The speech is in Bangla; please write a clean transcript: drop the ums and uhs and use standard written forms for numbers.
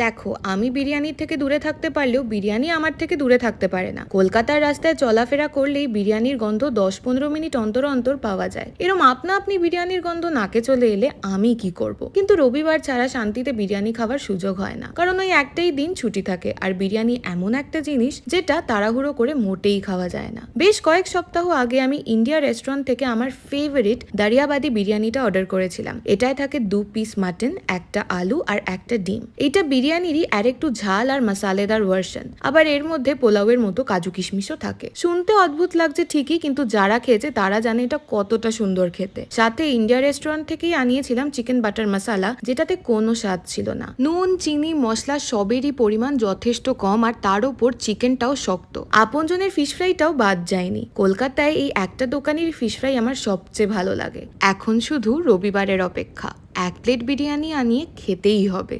দেখো, আমি বিরিয়ানির থেকে দূরে থাকতে পারলেও বিরিয়ানি আমার থেকে দূরে থাকতে পারে না। কলকাতার রাস্তায় চলাফেরা করলেই বিরিয়ানির গন্ধ 10-15 মিনিট অন্তর অন্তর পাওয়া যায়। এরম আপনা আপনি বিরিয়ানির গন্ধ নাকে চলে এলে আমি কি করব? কিন্তু রবিবার ছাড়া শান্তিতে বিরিয়ানি খাবার সুযোগ হয় না, কারণ ওই একটাই দিন ছুটি থাকে। আর বিরিয়ানি এমন একটা জিনিস যেটা তাড়াহুড়ো করে মোটেই খাওয়া যায় না। বেশ কয়েক সপ্তাহ আগে আমি ইন্ডিয়া রেস্টুরেন্ট থেকে আমার ফেভারিট দারিয়াবাদি বিরিয়ানিটা অর্ডার করেছিলাম। এটায় থাকে 2 পিস মাটন, একটা আলু আর একটা ডিম। এটা বিরিয়ানিরই আর একটু ঝাল আর মশালেদার ভার্সন। আবার এর মধ্যে পোলাওয়ের মতো কাজু কিশমিশও থাকে। শুনতে অদ্ভুত লাগছে ঠিকই, কিন্তু যারা খেয়েছে তারা জানে এটা কতটা সুন্দর খেতে। সাথে ইন্ডিয়া রেস্টুরেন্ট থেকেই আনিয়েছিলাম চিকেন বাটার মশালা, যেটাতে কোনো স্বাদ ছিল না। নুন, চিনি, মশলা সবেরই পরিমাণ যথেষ্ট কম, আর তার উপর চিকেনটাও শক্ত। আপনজনের ফিশ ফ্রাইটাও বাদ যায়নি। কলকাতায় এই একটা দোকানের ফিশ ফ্রাই আমার সবচেয়ে ভালো লাগে। এখন শুধু রবিবারের অপেক্ষা, 1 প্লেট বিরিয়ানি আনিয়ে খেতেই হবে।